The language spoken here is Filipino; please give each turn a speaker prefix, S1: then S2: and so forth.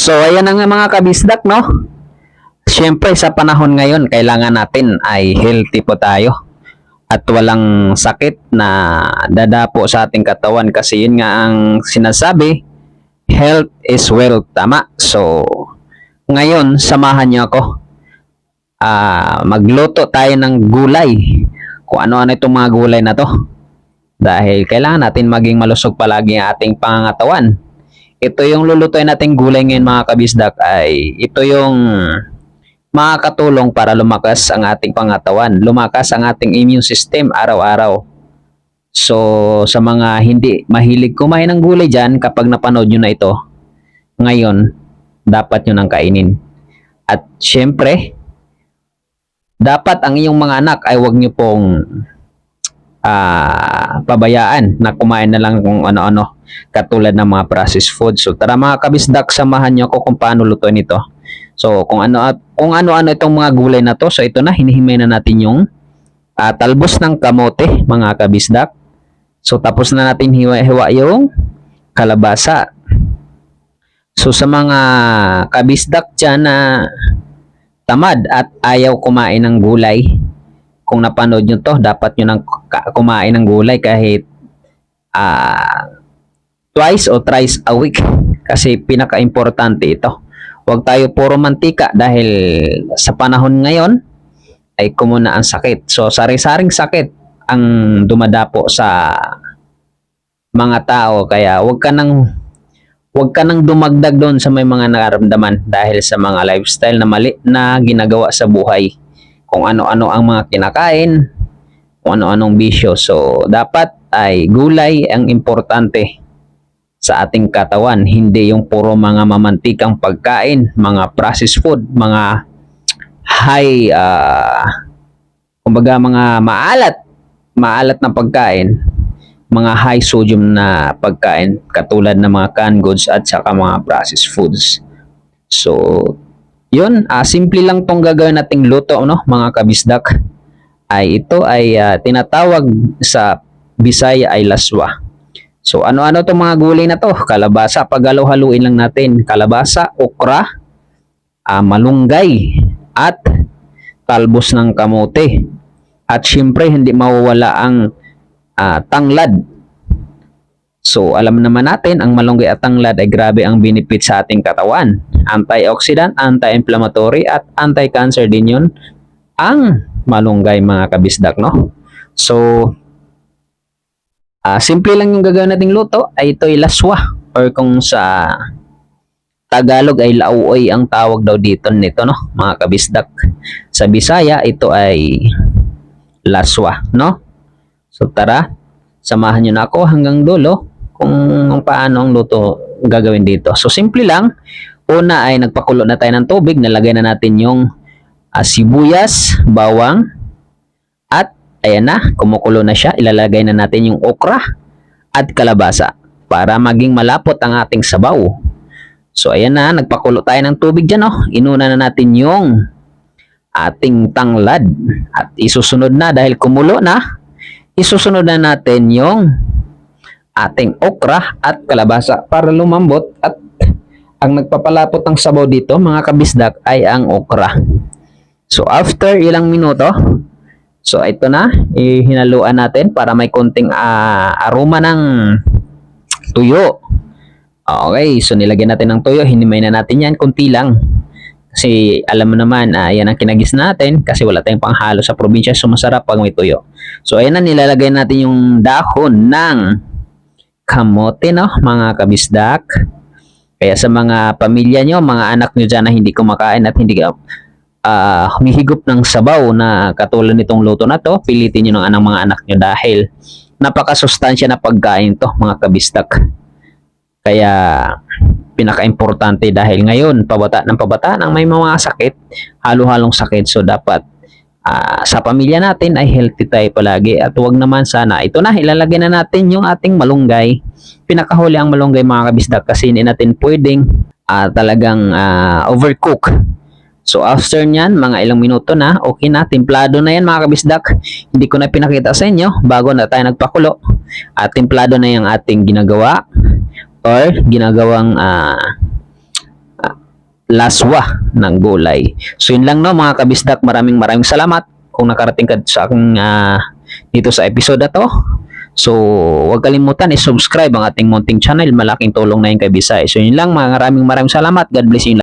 S1: So, ayan na nga mga kabisdak, no? Siyempre, sa panahon ngayon, kailangan natin ay healthy po tayo at walang sakit na dadapo sa ating katawan kasi yun nga ang sinasabi, health is wealth, tama? So, ngayon, samahan niyo ako. Magluto tayo ng gulay. Kung ano-ano itong mga gulay na to. Dahil kailangan natin maging malusog palagi ang ating pangangatawan. Ito yung lulutuin nating gulay ngayon mga kabisdak ay ito yung makakatulong para lumakas ang ating pangatawan, lumakas ang ating immune system araw-araw. So, sa mga hindi mahilig kumain ng gulay dyan, kapag napanood nyo na ito, ngayon, dapat nyo nang kainin. At syempre, dapat ang iyong mga anak ay huwag nyo pong pabayaan na kumain na lang kung ano-ano katulad ng mga processed food. So tara mga kabisdak, samahan niyo ako kung paano lutuin ito. So kung ano-ano itong mga gulay na to. So ito na, hinihimay na natin yung talbos ng kamote mga kabisdak. So tapos na natin hiwa-hiwa yung kalabasa. So sa mga kabisdak dyan na tamad at ayaw kumain ng gulay, kung napanood nyo to, dapat nyo nang kumain ng gulay kahit twice o thrice a week kasi pinaka-importante ito. Huwag tayo puro mantika dahil sa panahon ngayon ay kumuna ang sakit. So sari-saring sakit ang dumadapo sa mga tao kaya huwag ka nang dumagdag doon sa may mga nararamdaman dahil sa mga lifestyle na mali na ginagawa sa buhay. Kung ano-ano ang mga kinakain, kung ano-anong bisyo. So, dapat ay gulay ang importante sa ating katawan. Hindi yung puro mga mamantikang pagkain, mga processed food, mga high, kumbaga mga maalat na pagkain, mga high sodium na pagkain, katulad ng mga canned goods at saka mga processed foods. So, yun, simple lang tong gagawin nating luto, no, mga kabisdak. Ito ay tinatawag sa Bisaya ay laswa. So ano-ano tong mga gulay na to? Kalabasa, paghalo-haluin lang natin. Kalabasa, okra, malunggay, at talbos ng kamote. At syempre hindi mawawala ang tanglad. So alam naman natin ang malunggay at tanglad ay grabe ang benefit sa ating katawan. Antioxidant, anti-inflammatory at anti-cancer din yun ang malunggay mga kabisdak, no? So simple lang yung gagawin nating luto ay ito ay laswa or kung sa Tagalog ay lauoy ang tawag daw dito nito, no, mga kabisdak. Sa Bisaya ito ay laswa, no? So tara, samahan nyo na ako hanggang dulo kung paano ang luto gagawin dito. So simple lang. Una ay nagpakulo na tayo ng tubig, nalagay na natin yung sibuyas, bawang, at ayan na, kumukulo na siya. Ilalagay na natin yung okra at kalabasa para maging malapot ang ating sabaw. So ayan na, nagpakulo tayo ng tubig dyan, oh. Inuna na natin yung ating tanglad at isusunod na dahil kumulo na, isusunod na natin yung ating okra at kalabasa para lumambot at ang nagpapalapot ng sabaw dito mga kabisdak ay ang okra. So after ilang minuto, so ito na, hinaluan natin para may konting aroma ng tuyo. Okay, so nilagyan natin ng tuyo, hinimay na natin yan, konti lang. Kasi alam mo naman, yan ang kinagis natin kasi wala tayong panghalo sa probinsya, so masarap pag may tuyo. So ayan na, nilalagay natin yung dahon ng kamote, no, mga kabisdak. Kaya sa mga pamilya nyo, mga anak nyo dyan na hindi kumakain at hindi humihigop ng sabaw na katulad nitong luto na to, pilitin nyo ng mga anak nyo dahil napakasustansya na pagkain to mga kabistak. Kaya pinaka-importante dahil ngayon pabata ang may mga sakit, halo-halong sakit. So dapat sa pamilya natin ay healthy tayo palagi at huwag naman sana. Ito na, ilalagay na natin yung ating malunggay. Pinakahuli ang malunggay mga kabisdak kasi hindi natin pwedeng talagang overcook. So after nyan, mga ilang minuto na, okay na, templado na yan mga kabisdak. Hindi ko na pinakita sa inyo bago na tayo nagpakulo. Templado na yung ating ginagawa or ginagawang laswa ng gulay. So yun lang no mga kabisdak, maraming salamat kung nakarating ka sa aking dito sa episode na to. So huwag kalimutan i-subscribe ang ating munting channel, malaking tulong na yun kay Bisay. So yun lang, maraming salamat, God bless you.